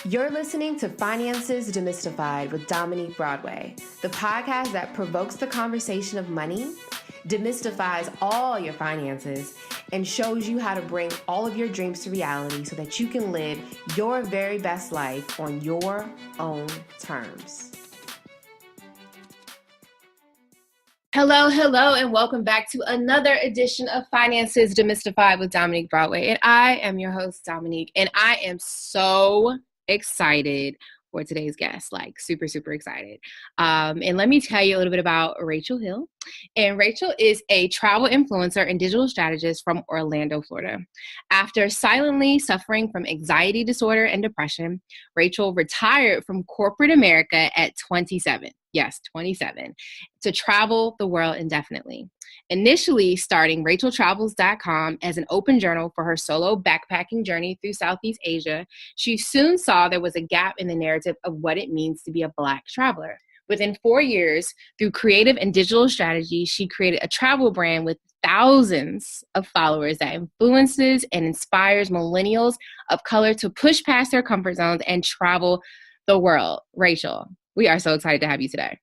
You're listening to Finances Demystified with Dominique Broadway, the podcast that provokes the conversation of money, demystifies all your finances, and shows you how to bring all of your dreams to reality so that you can live your very best life on your own terms. Hello, and welcome back to another edition of Finances Demystified with Dominique Broadway. And I am your host, Dominique, and I am so excited for today's guest, like super excited. And let me tell you a little bit about Rachel Hill. And Rachel is a travel influencer and digital strategist from Orlando, Florida. After silently suffering from anxiety disorder and depression, Rachel retired from corporate America at 27. Yes, 27, to travel the world indefinitely. Initially starting RachelTravels.com as an open journal for her solo backpacking journey through Southeast Asia, she soon saw there was a gap in the narrative of what it means to be a Black traveler. Within 4 years, through creative and digital strategy, she created a travel brand with thousands of followers that influences and inspires millennials of color to push past their comfort zones and travel the world. Rachel, we are so excited to have you today.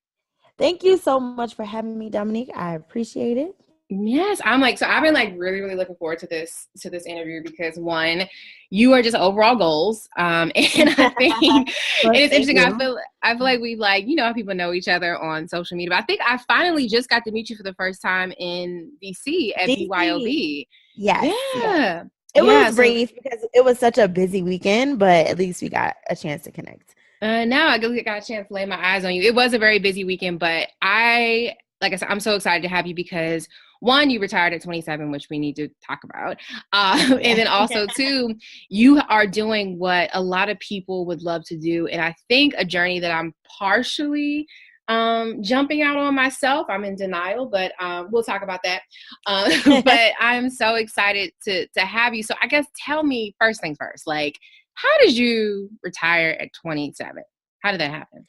Thank you so much for having me, Dominique. I appreciate it. Yes, I've been really looking forward to this interview because one, you are just overall goals. And I think Well, and it's interesting. you. I feel like we how people know each other on social media. But I think I finally just got to meet you for the first time in DC at DC. BYOB. Yes. Yeah. It was brief because it was such a busy weekend, but at least we got a chance to connect. Now I got a chance to lay my eyes on you. It was a very busy weekend, but like I said, I'm so excited to have you because one, you retired at 27, which we need to talk about. And then also two, you are doing what a lot of people would love to do. And I think a journey that I'm partially jumping out on myself. I'm in denial, but we'll talk about that. But I'm so excited to have you. So I guess tell me first things first, like, how did you retire at 27? How did that happen?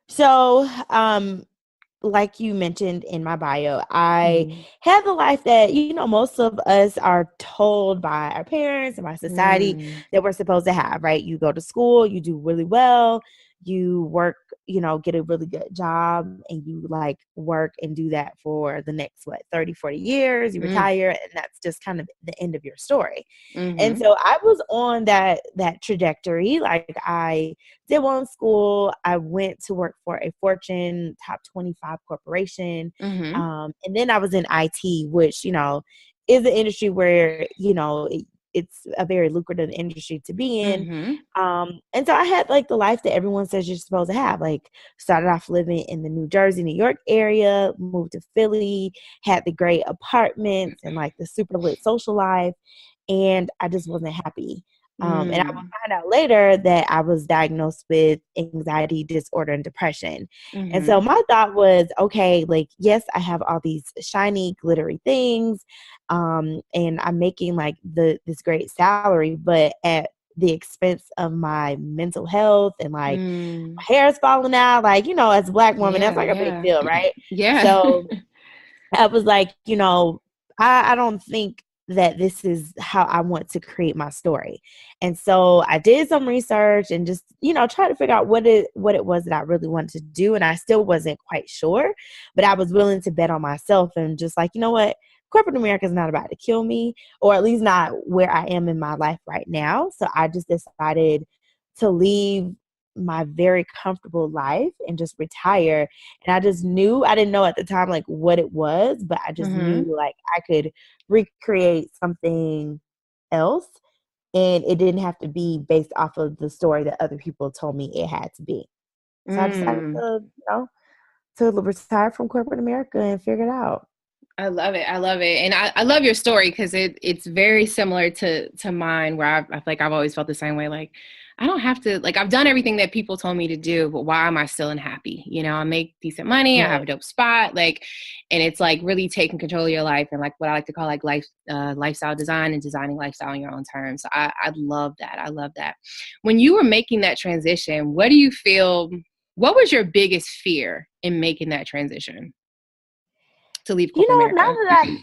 So, like you mentioned in my bio, I had the life that, most of us are told by our parents and by society that we're supposed to have, right? You go to school, you do really well, you work, get a really good job, and you work and do that for the next 30, 40 years, you retire, and that's just kind of the end of your story. And so I was on that trajectory. Like, I did well in school. I went to work for a Fortune top 25 corporation. And then I was in IT, which, is an industry where, it's a very lucrative industry to be in. And so I had the life that everyone says you're supposed to have. Started off living in the New Jersey, New York area, moved to Philly, had the great apartments and the super lit social life. And I just wasn't happy. And I would find out later that I was diagnosed with anxiety disorder and depression. And so my thought was, okay, yes, I have all these shiny, glittery things. And I'm making this great salary, but at the expense of my mental health and my hair is falling out. As a Black woman, that's a big deal, right? Yeah. So I was I don't think that this is how I want to create my story. And so I did some research and just, try to figure out what it was that I really wanted to do. And I still wasn't quite sure, but I was willing to bet on myself and just you know what? Corporate America is not about to kill me, or at least not where I am in my life right now. So I just decided to leave my very comfortable life and just retire. And I just knew, I didn't know at the time what it was, but I just knew I could recreate something else, and it didn't have to be based off of the story that other people told me it had to be. So I decided to retire from corporate America and figure it out. I love it. And I love your story because it's very similar to mine, where I feel like I've always felt the same way. I don't have to, I've done everything that people told me to do, but why am I still unhappy? I make decent money. I have a dope spot, and it's really taking control of your life and what I like to call lifestyle design and designing lifestyle on your own terms. So I love that. I love that. When you were making that transition, what was your biggest fear in making that transition to leave corporate America?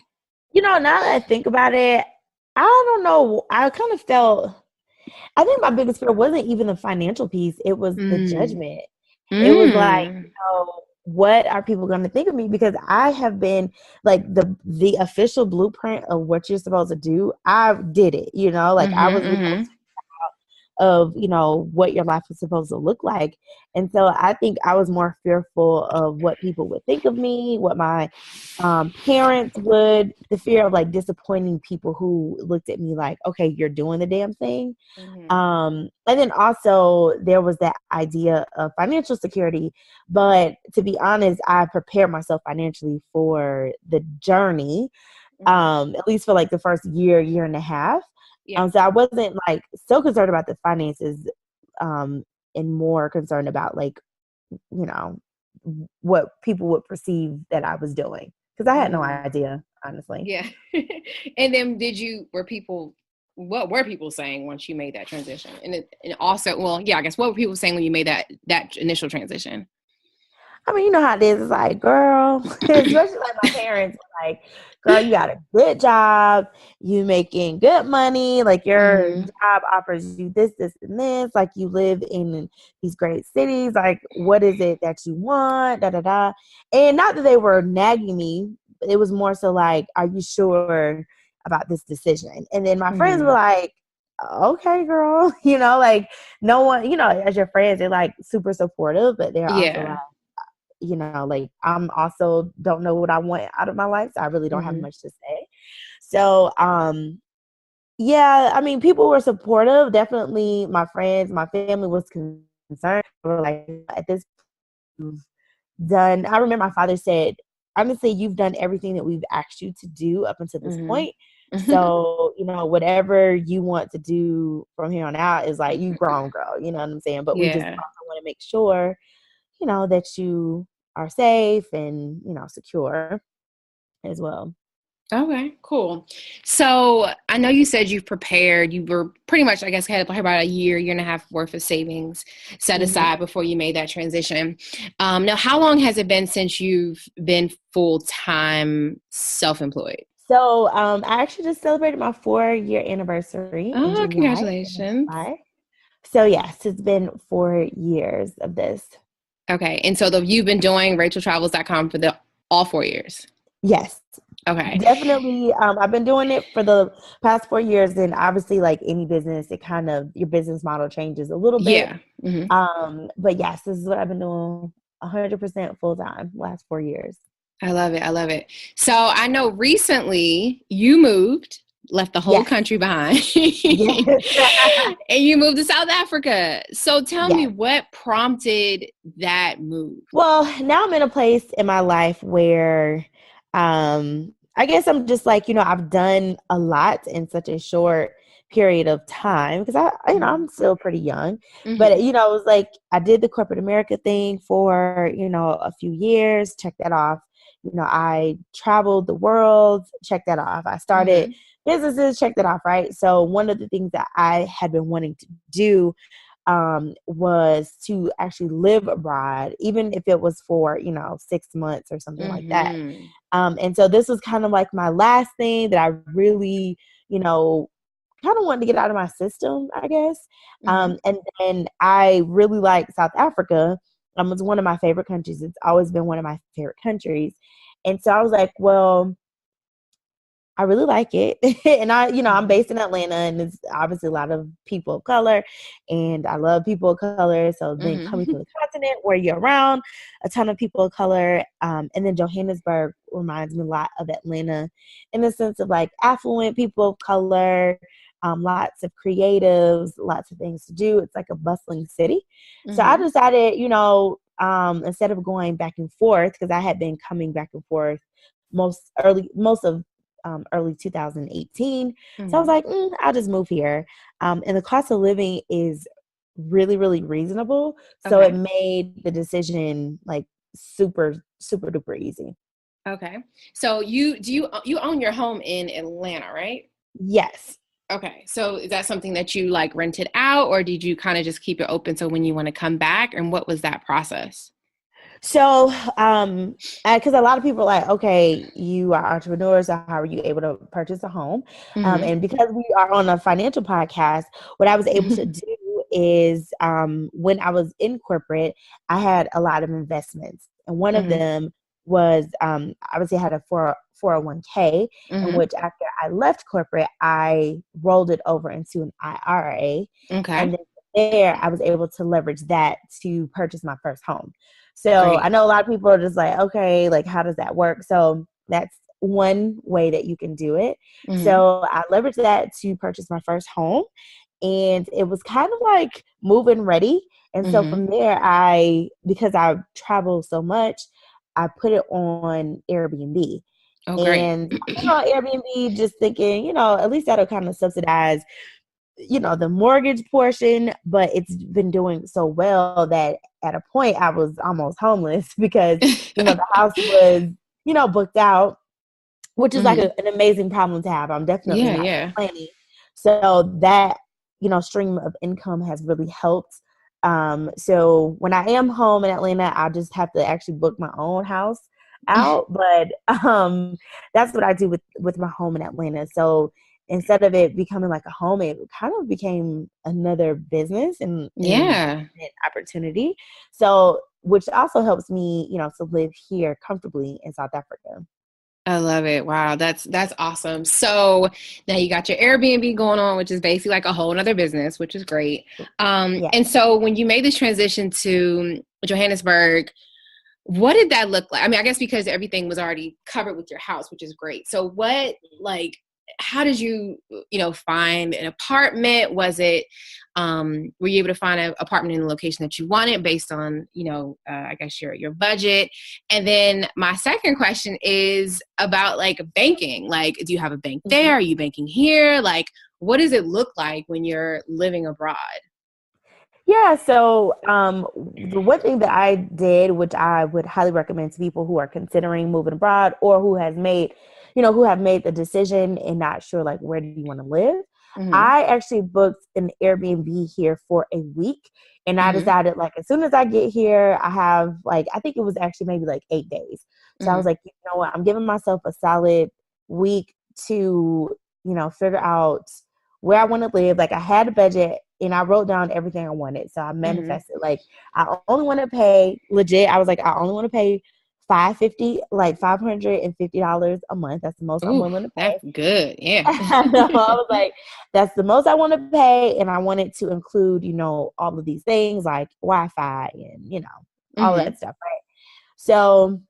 Now that I think about it, I don't know. I kind of felt I think my biggest fear wasn't even the financial piece. It was the Mm. judgment. It was like, Mm. what are people going to think of me? Because I have been like the official blueprint of what you're supposed to do. I did it, like I Mhm. was the Mhm. poster of, what your life was supposed to look like. And so I think I was more fearful of what people would think of me, what my parents would, the fear of like disappointing people who looked at me like, okay, you're doing the damn thing. Mhm. And then also there was that idea of financial security. But to be honest, I prepared myself financially for the journey, Mhm. at least for like the first year and a half. Yeah. So I wasn't like so concerned about the finances, um, and more concerned about like, you know, what people would perceive that I was doing. Because I had no Mm. idea, honestly. Yeah. And then what were people saying once you made that transition? And also, well, yeah, I guess what were people saying when you made that initial transition? I mean, you know how it is. It's like, girl, especially like my parents were like, girl, you got a good job, you making good money, like your Mhm. job offers you this, and this, like you live in these great cities, like what is it that you want? Da da da. And not that they were nagging me, but it was more so like, are you sure about this decision? And then my friends were Mhm. like, okay, girl, like no one, as your friends, they're like super supportive, but they're also like, Yeah. like I'm also don't know what I want out of my life. So I really don't have Mhm. much to say. So, yeah, I mean, people were supportive. Definitely my friends, my family was concerned. They were like, at this you've done, I remember my father said, I'm gonna say you've done everything that we've asked you to do up until this Mhm. point. So, whatever you want to do from here on out is like you grown girl, you know what I'm saying? But we just Yeah. also want to make sure that you are safe and, secure as well. Okay, cool. So I know you said you've prepared. You were pretty much, I guess, had about a year and a half worth of savings set Hmm. aside before you made that transition. Now, how long has it been since you've been full time self employed? So I actually just celebrated my 4-year anniversary in Oh, July. congratulations. So yes, it's been 4 years of this. Okay, and so you've been doing RachelTravels.com for the all 4 years. Yes, Okay. definitely. I've been doing it for the past 4 years, and obviously, like any business, it kind of your business model changes a little bit. Yeah. Hmm. But yes, this is what I've been doing 100% full time last 4 years. I love it. I love it. So I know recently you moved, left the whole Yes, country behind, yes, and you moved to South Africa. So tell me yes. what prompted that move? Well, now I'm in a place in my life where I guess I'm just like, I've done a lot in such a short period of time because I'm still pretty young. But Mm-hmm. it was like I did the corporate America thing for, a few years, check that off. I traveled the world, check that off. I started Mm-hmm. businesses, check that off, right? So one of the things that I had been wanting to do was to actually live abroad, even if it was for, 6 months or something like that. Mm-hmm. And so this was kind of like my last thing that I really, kind of wanted to get out of my system, I guess. Mm-hmm. And then I really like South Africa. It's one of my favorite countries. It's always been one of my favorite countries. And so I was like, well, I really like it. And I'm Mm-hmm. based in Atlanta and it's obviously a lot of people of color and I love people of color. So then coming Mm-hmm. to the continent where you're around a ton of people of color. And then Johannesburg reminds me a lot of Atlanta in the sense of like affluent people of color, lots of creatives, lots of things to do. It's like a bustling city. So I Mm-hmm. decided, instead of going back and forth, because I had been coming back and forth most of early 2018. So I was Mm-hmm. like, I'll just move here. And the cost of living is really, really reasonable. So it Okay. made the decision like super, super duper easy. Okay. So you own your home in Atlanta, right? Yes. Okay. So is that something that you like rented out or did you kind of just keep it open so when you want to come back? And what was that process? So, because a lot of people are like, okay, you are entrepreneurs, so how are you able to purchase a home? Mm-hmm. And because we are on a financial podcast, what I was able to do is, when I was in corporate, I had a lot of investments, and one of Mm-hmm. them was, I would say, I had a 401k, in Mm-hmm. which after I left corporate, I rolled it over into an IRA, Okay. and then from there, I was able to leverage that to purchase my first home. So I Great. know a lot of people are just like, okay, like how does that work? So that's one way that you can do it. Mm-hmm. So I leveraged that to purchase my first home, and it was kind of like move-in ready. And so Mm-hmm. from there, because I travel so much, I put it on Airbnb. Oh, great. And I put it on Airbnb just thinking, at least that'll kind of subsidize the mortgage portion, but it's been doing so well that at a point I was almost homeless because, the house was, booked out, which is like Mm-hmm. an amazing problem to have. I'm definitely Yeah, not yeah. complaining. So that, stream of income has really helped. So when I am home in Atlanta, I'll just have to actually book my own house out. But that's what I do with my home in Atlanta. So instead of it becoming like a home, it kind of became another business and an Yeah. investment opportunity. So which also helps me, to live here comfortably in South Africa. I love it. Wow, that's awesome. So now you got your Airbnb going on, which is basically like a whole nother business, which is great. Yeah. And so when you made this transition to Johannesburg, what did that look like? I mean, I guess because everything was already covered with your house, which is great. So how did you, find an apartment? Was it, were you able to find an apartment in the location that you wanted based on, I guess your budget? And then my second question is about like banking. Like, do you have a bank Mhm. there? Are you banking here? Like, what does it look like when you're living abroad? Yeah, so the one thing that I did, which I would highly recommend to people who are considering moving abroad or who have made the decision and not sure like where do you want to live. Mm-hmm. I actually booked an Airbnb here for a week, and I Mm-hmm. decided like as soon as I get here, I have like I think it was actually maybe like 8 days. So I was Mm-hmm. like, you know what, I'm giving myself a solid week to figure out where I want to live. Like I had a budget and I wrote down everything I wanted. So I Mm-hmm. manifested like I only want to pay legit. I was like, I only want to pay 550, like $550 a month. That's the most I'm Ooh, willing to pay. that's good. Yeah. I know. I was like, that's the most I want to pay. And I wanted to include, all of these things like Wi-Fi and, all of Mm-hmm. that stuff. Right. So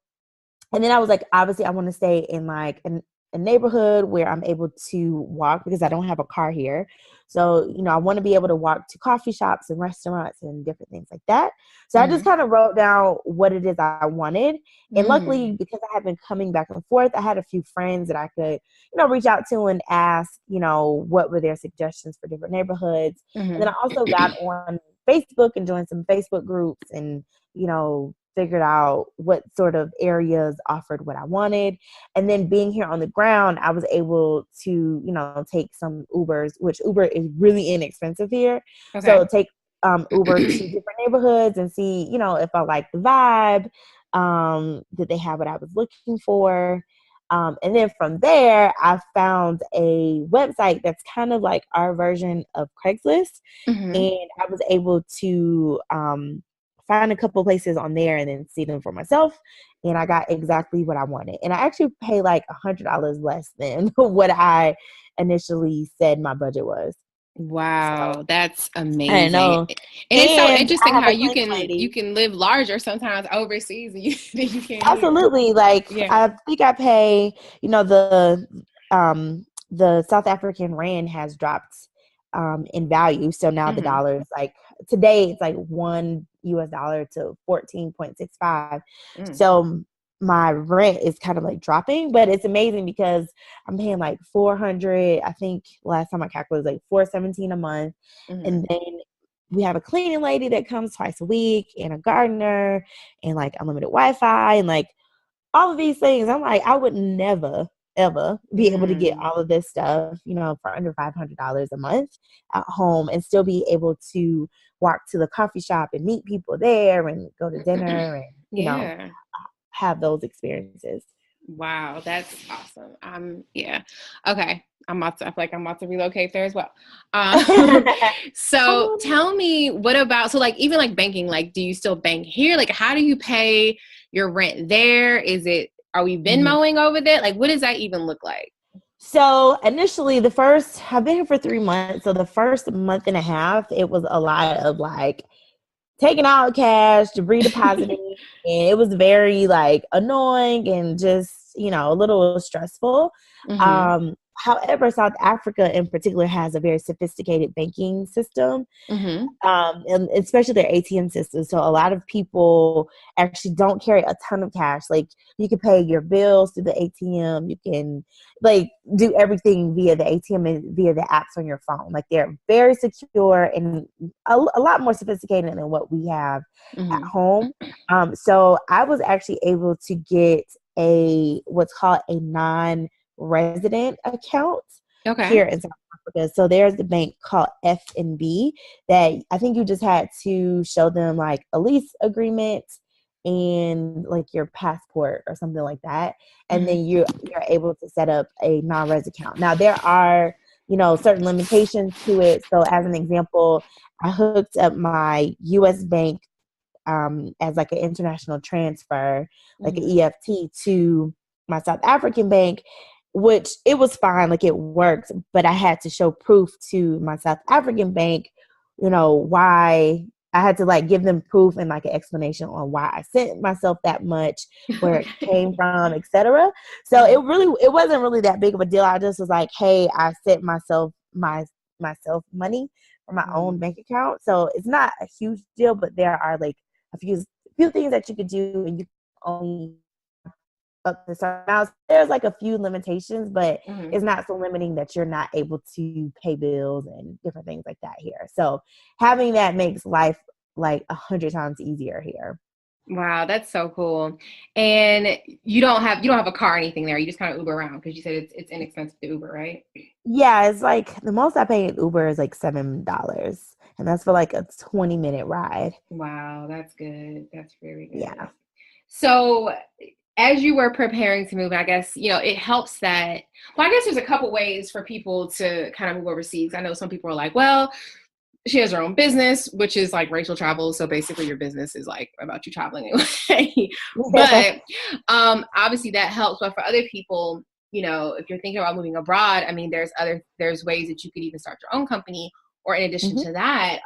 and then I was like, obviously, I want to stay in like a neighborhood where I'm able to walk because I don't have a car here. So, I want to be able to walk to coffee shops and restaurants and different things like that. So I just Mm-hmm. kind of wrote down what it is I wanted. And luckily, Mm. because I had been coming back and forth, I had a few friends that I could, reach out to and ask, what were their suggestions for different neighborhoods. And then I also got Mm-hmm. on Facebook and joined some Facebook groups and, figured out what sort of areas offered what I wanted. And then being here on the ground, I was able to, take some Ubers, which Uber is really inexpensive here. Okay. So take Uber to different neighborhoods and see, if I like the vibe, that they have what I was looking for. And then from there, I found a website that's kind of like our version of Craigslist. Mm-hmm. And I was able to find a couple places on there and then see them for myself. And I got exactly what I wanted. And I actually pay like $100 less than what I initially said my budget was. So Wow, that's I amazing. know. And it's so And I interesting have how a you cleaning can you lady. can live larger sometimes overseas than you can here. Absolutely. Like Yeah. I think I pay, the South African rand has dropped in value. So now the Mm-hmm. dollar is like today it's like $1 to 14.65. Mm. So my rent is kind of like dropping, but it's amazing because I'm paying like 400. I think last time I calculated was like 417 a month. Mm-hmm. And then we have a cleaning lady that comes twice a week and a gardener and like unlimited Wi-Fi and like all of these things. I'm like, I would never ever be able to get Mm. all of this stuff, for under $500 a month at home and still be able to walk to the coffee shop and meet people there and go to dinner and Yeah. have those experiences. Wow, that's awesome. Yeah. Okay. I feel like I'm about to relocate there as well. So tell me, what about, so like even like banking, like do you still bank here? Like how do you pay your rent there? Are we Venmoing over there? Like what does that even look like? So initially I've been here for 3 months. So the first month and a half, it was a lot of like taking out cash, redepositing, and it was very like annoying and just, a little stressful. Mm-hmm. However, South Africa in particular has a very sophisticated banking system, Mm-hmm. and especially their ATM system. So a lot of people actually don't carry a ton of cash. Like you can pay your bills through the ATM. You can like do everything via the ATM and via the apps on your phone. Like they're very secure and a lot more sophisticated than what we have at Mm-hmm. home. So I was actually able to get what's called a non-resident account Okay. here in South Africa. So there's the bank called FNB that I think you just had to show them like a lease agreement and like your passport or something like that, and Mm-hmm. then you're able to set up a non-res account. Now there are certain limitations to it. So as an example, I hooked up my U.S. bank as like an international transfer, like an Mm-hmm. EFT to my South African bank, which it was fine, like it worked, but I had to show proof to my South African bank, why I had to like give them proof and like an explanation on why I sent myself that much, where it came from, etc. So it wasn't really that big of a deal. I just was like, hey, I sent myself money from my own bank account. So it's not a huge deal, but there are like a few things that you could do, and you can only up to certain amounts. There's like a few limitations, but Mm-hmm. it's not so limiting that you're not able to pay bills and different things like that here. So having that makes life like 100 times easier here. Wow, that's so cool. And you don't have a car or anything there. You just kind of Uber around because you said it's inexpensive to Uber, right? Yeah, it's like the most I pay in Uber is like $7, and that's for like a 20-minute ride. Wow, that's good. That's very good. Yeah. So, as you were preparing to move, I guess, it helps that, well, I guess there's a couple ways for people to kind of move overseas. I know some people are like, well, she has her own business, which is like Rachel Travels. So basically your business is like about you traveling anyway. But obviously that helps. But for other people, if you're thinking about moving abroad, I mean, there's ways that you could even start your own company, or in addition Mhm. to that,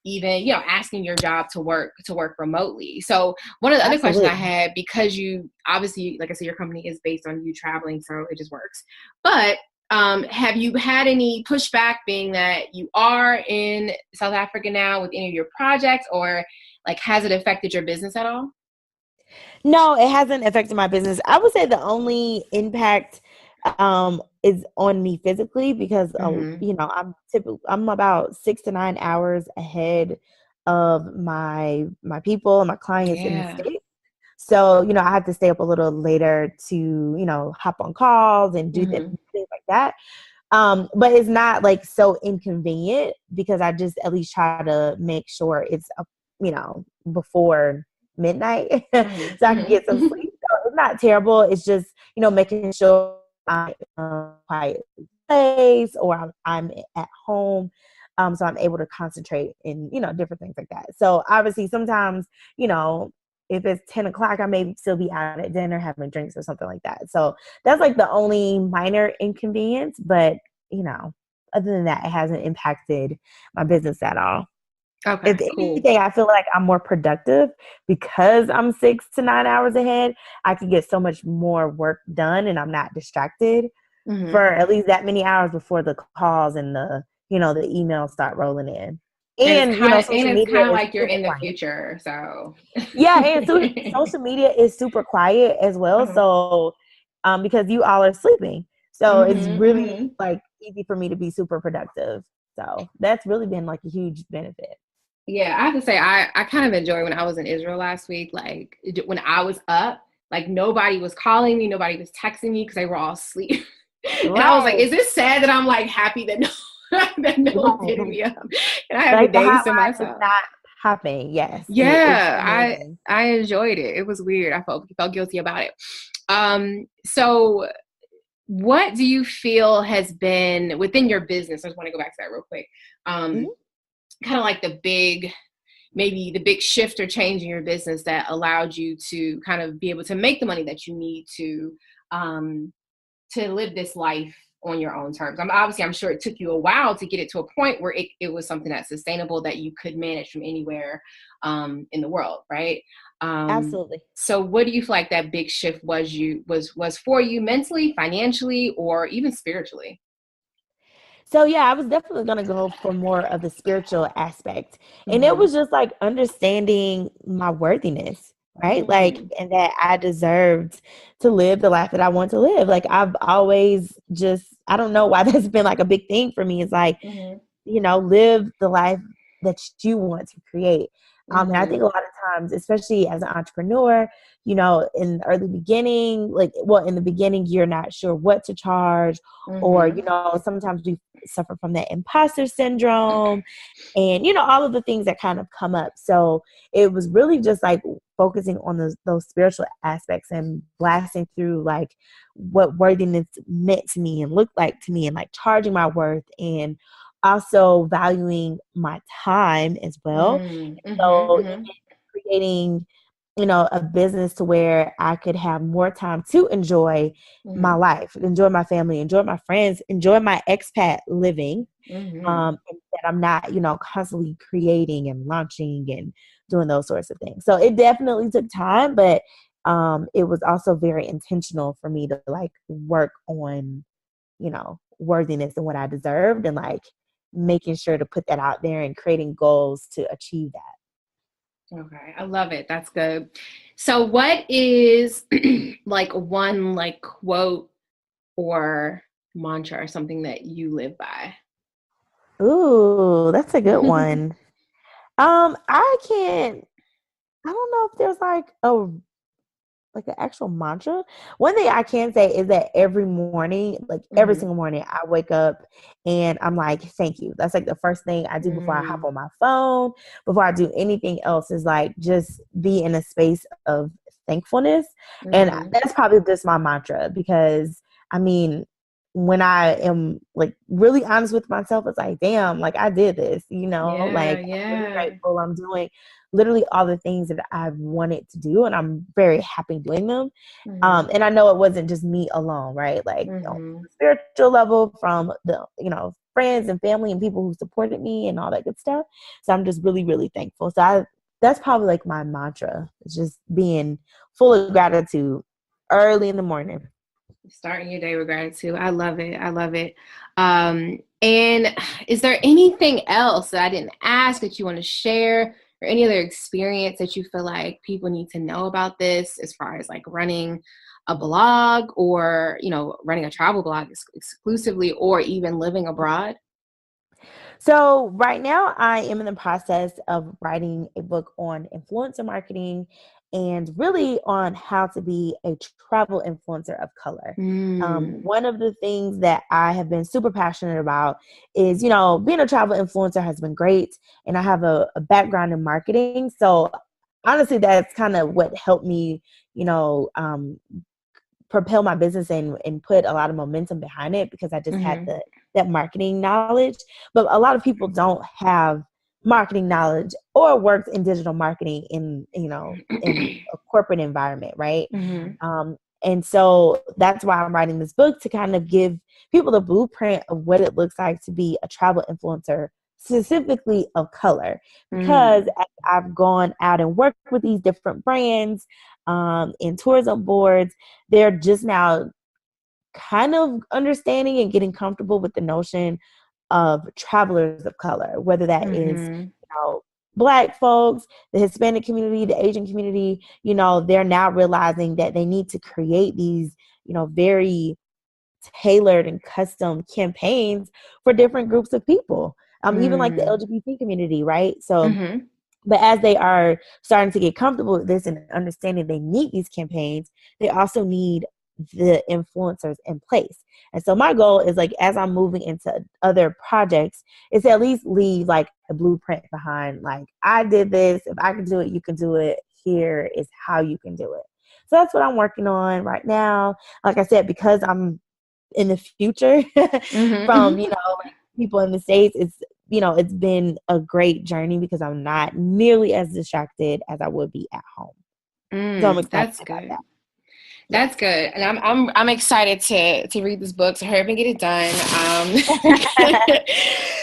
even asking your job to work remotely. So one of the other questions I Absolutely. had, because you obviously, like I said, your company is based on you traveling, so it just works. But have you had any pushback, being that you are in South Africa now, with any of your projects, or like has it affected your business at all? No, it hasn't affected my business. I would say the only impact is on me physically because Mm-hmm. I'm about 6 to 9 hours ahead of my people and my clients in the Yeah. States. So, I have to stay up a little later to, hop on calls and do Mm-hmm. things like that. But it's not like so inconvenient because I just at least try to make sure it's up, before midnight so I can get some Mm-hmm. sleep. So it's not terrible. It's just, making sure I'm in a quiet place or I'm at home. So I'm able to concentrate in, different things like that. So obviously sometimes, if it's 10 o'clock, I may still be out at dinner having drinks or something like that. So that's like the only minor inconvenience. But, you know, other than that, it hasn't impacted my business at all. If Okay, cool. anything, I feel like I'm more productive because I'm 6 to 9 hours ahead. I can get so much more work done and I'm not distracted Mm-hmm. for at least that many hours before the calls and the emails start rolling in. And it's And, kind of social media is like you're super in the quiet. future, so. Yeah, and social media is super quiet as well. Uh-huh. So, because you all are sleeping, so it's Mm-hmm. really Mm-hmm. like easy for me to be super productive. So that's really been like a huge benefit. Yeah, I have to say, I kind of enjoy when I was in Israel last week. Like when I was up, like nobody was calling me, nobody was texting me because they were all asleep. And I was like, Right, is this sad that I'm like happy that no that no one's hitting right. me up and I have the Like the days to hotline is myself? not hopping. Yes, it's Yeah, amazing. I enjoyed it. It was weird. I felt guilty about it. So what do you feel has been within your business? I just want to go back to that real quick. Mhm. Kind of like maybe the big shift or change in your business that allowed you to kind of be able to make the money that you need um, to live this life on your own terms. I'm sure it took you a while to get it to a point where it was something that's sustainable that you could manage from anywhere in the world, right? Absolutely. So what do you feel like that big shift was for you mentally, financially, or even spiritually? So yeah, I was definitely gonna go for more of the spiritual aspect. And it Mm-hmm. was just like understanding my worthiness, right? Like, Mm-hmm. and that I deserved to live the life that I want to live. Like I've always just, I don't know why that's been like a big thing for me. It's like, live the life that you want to create. And I Mm-hmm. think a lot of times, especially as an entrepreneur, in the early beginning, in the beginning, you're not sure what to charge, or, Mm-hmm. sometimes we suffer from that imposter syndrome and, all of the things that kind of come up. So it was really just like focusing on those spiritual aspects and blasting through like what worthiness meant to me and looked like to me, and like charging my worth, and also valuing my time as well. Mm-hmm. So Mm-hmm. even creating, a business to where I could have more time to enjoy my Mm-hmm. life, enjoy my family, enjoy my friends, enjoy my expat living. Mm-hmm. And that I'm not, constantly creating and launching and doing those sorts of things. So it definitely took time, but it was also very intentional for me to like work on, worthiness and what I deserved, and like making sure to put that out there and creating goals to achieve that. Okay, I love it. That's good. So what is like one like quote or mantra or something that you live by? Ooh, that's a good one. I can't. I don't know if there's like an actual mantra. One thing I can say is that every morning, like every Mm-hmm. single morning, I wake up and I'm like, thank you. That's like the first thing I do before I hop Mm-hmm. on my phone, before I do anything else, is like just be in a space of thankfulness. And Mm-hmm. that's probably just my mantra, because I mean, when I am like really honest with myself, it's like, damn, like I did this, Yeah, like I'm really yeah. grateful. I'm doing literally all the things that I've wanted to do, and I'm very happy doing them. Mm-hmm. And I know it wasn't just me alone, right? Like on Mm-hmm. the spiritual level, from the friends and family and people who supported me and all that good stuff. So I'm just really, really thankful. So that's probably like my mantra. It's just being full of gratitude early in the morning. Starting your day with gratitude. I love it. I love it. And is there anything else that I didn't ask that you want to share, or any other experience that you feel like people need to know about this, as far as like running a blog, or, running a travel blog exclusively, or even living abroad? So right now I am in the process of writing a book on influencer marketing, and really on how to be a travel influencer of color. Mm, One of the things that I have been super passionate about is, being a travel influencer has been great, and I have a background in marketing. So honestly, that's kind of what helped me, you know, um, propel my business and put a lot of momentum behind it, because I just had mm-hmm, that marketing knowledge. But a lot of people don't have marketing knowledge or worked in digital marketing in a corporate environment, right? mm-hmm, And so that's why I'm writing this book, to kind of give people the blueprint of what it looks like to be a travel influencer, specifically of color. Because mm, as I've gone out and worked with these different brands and tourism boards, they're just now kind of understanding and getting comfortable with the notion of travelers of color, whether that is, mm-hmm, Black folks, the Hispanic community, the Asian community. They're now realizing that they need to create these, very tailored and custom campaigns for different groups of people, even like the mm, LGBT community, right? So, mm-hmm, but as they are starting to get comfortable with this and understanding they need these campaigns, they also need the influencers in place. And so my goal is like, as I'm moving into other projects, is to at least leave like a blueprint behind. Like, I did this. If I can do it, you can do it. Here is how you can do it. So that's what I'm working on right now. Like I said, because I'm in the future from, Mm-hmm. like people in the States, it's been a great journey because I'm not nearly as distracted as I would be at home. So I'm excited That's about good. that. Yeah. That's good, and I'm excited to read this book, to hurry up and get it done.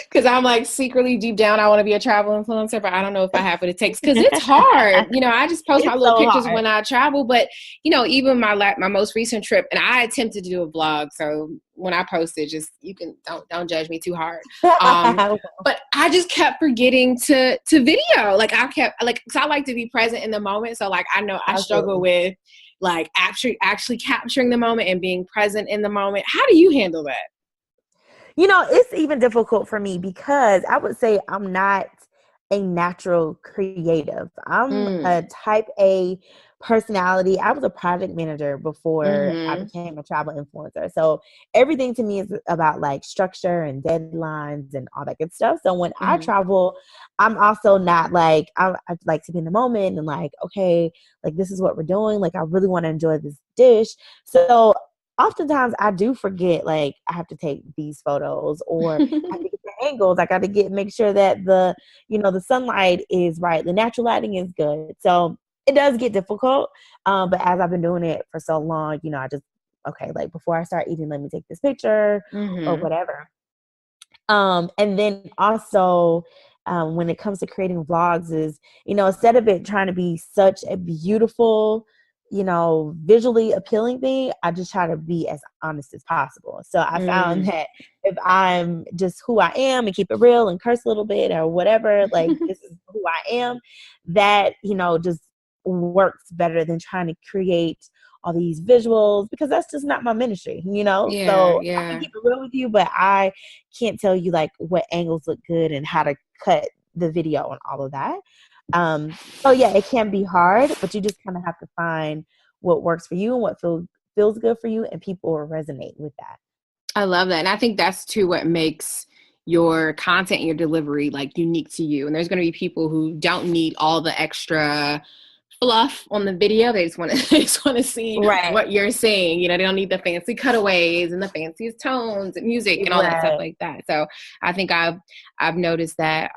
Because I'm like secretly deep down, I want to be a travel influencer, but I don't know if I have what it takes. Because it's hard. I just post my It's little so pictures hard. when I travel, but even my most recent trip, and I attempted to do a vlog, so when I posted, just you can don't judge me too hard. But I just kept forgetting to video. Like I kept because I like to be present in the moment. So like I know I struggle Absolutely. with like actually capturing the moment and being present in the moment. How do you handle that? It's even difficult for me because I would say I'm not a natural creative. I'm a Mm. type A personality. I was a project manager before I Mm-hmm. became a travel influencer. So everything to me is about like structure and deadlines and all that good stuff. So when I Mm-hmm. travel, I'm also not like, I like to be in the moment and like, okay, like this is what we're doing. Like I really want to enjoy this dish. So oftentimes I do forget, like I have to take these photos or I have to get the angles. I got to make sure that the sunlight is right. The natural lighting is good. So it does get difficult. But as I've been doing it for so long, I just, okay, like before I start eating, let me take this picture or Mm-hmm. whatever. And then also, when it comes to creating vlogs is, instead of it trying to be such a beautiful, visually appealing thing, I just try to be as honest as possible. So I found Mm. that if I'm just who I am and keep it real and curse a little bit or whatever, like this is who I am, that, just works better than trying to create all these visuals because that's just not my ministry, Yeah, So I can yeah. keep it real with you, but I can't tell you like what angles look good and how to cut the video and all of that. So yeah, it can be hard, but you just kind of have to find what works for you and what feels good for you, and people will resonate with that. I love that. And I think that's too what makes your content and your delivery like unique to you. And there's going to be people who don't need all the extra fluff on the video. They just want to they just want to see Right. what you're saying. They don't need the fancy cutaways and the fanciest tones and music and all that stuff Right. like that. So I think I've noticed that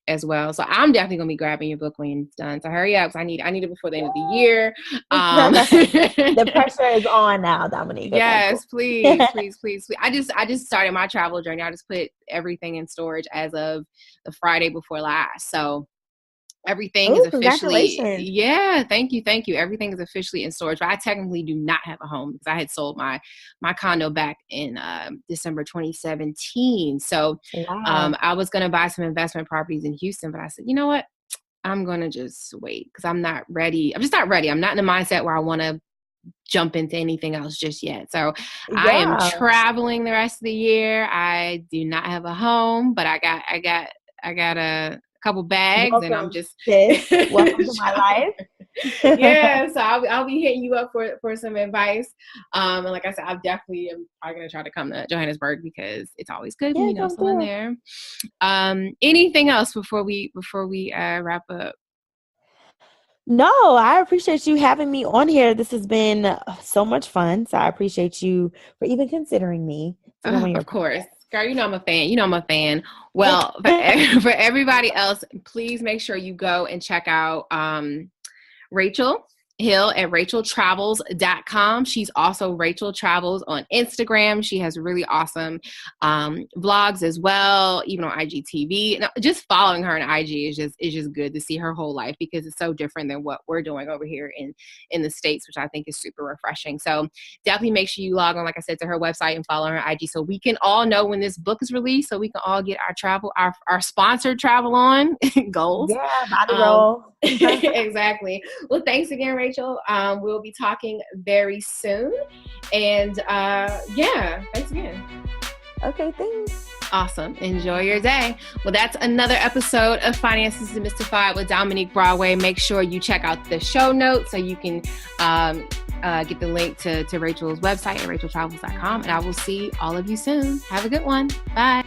as well. So I'm definitely gonna be grabbing your book when it's done. So hurry up, because I need it before the end of the year. The pressure is on now, Dominique. Okay, cool. Yes, please, please, please, please. I just started my travel journey. I just put everything in storage as of the Friday before last. So everything is Oh, officially, congratulations. yeah, thank you. Everything is officially in storage. But I technically do not have a home because I had sold my condo back in December 2017. So Wow. I was gonna buy some investment properties in Houston, but I said, you know what? I'm gonna just wait because I'm not ready. I'm just not ready. I'm not in the mindset where I want to jump into anything else just yet. So I am Yeah. traveling the rest of the year. I do not have a home, but I got a couple bags, and I'm Welcome, just sis. Welcome to my life. yeah. So I'll be hitting you up for some advice. And like I said, I definitely am probably gonna try to come to Johannesburg because it's always good when Yeah, you know come someone through. there. Anything else before we wrap up? No, I appreciate you having me on here. This has been so much fun. So I appreciate you for even considering me to come on your Of course. Girl, you know I'm a fan. podcast. Well, for everybody else, please make sure you go and check out Rachel Hill at racheltravels.com. She's also Rachel Travels on Instagram. She has really awesome vlogs as well, even on IGTV. And just following her on IG is just good to see her whole life because it's so different than what we're doing over here in the States, which I think is super refreshing. So definitely make sure you log on, like I said, to her website and follow her IG so we can all know when this book is released, so we can all get our sponsored travel on goals. Yeah, body Um, roll. exactly. Well, thanks again, Rachel. We'll be talking very soon. And yeah, thanks again. Okay, thanks. Awesome. Enjoy your day. Well, that's another episode of Finances Demystified with Dominique Broadway. Make sure you check out the show notes so you can get the link to Rachel's website at racheltravels.com. And I will see all of you soon. Have a good one. Bye.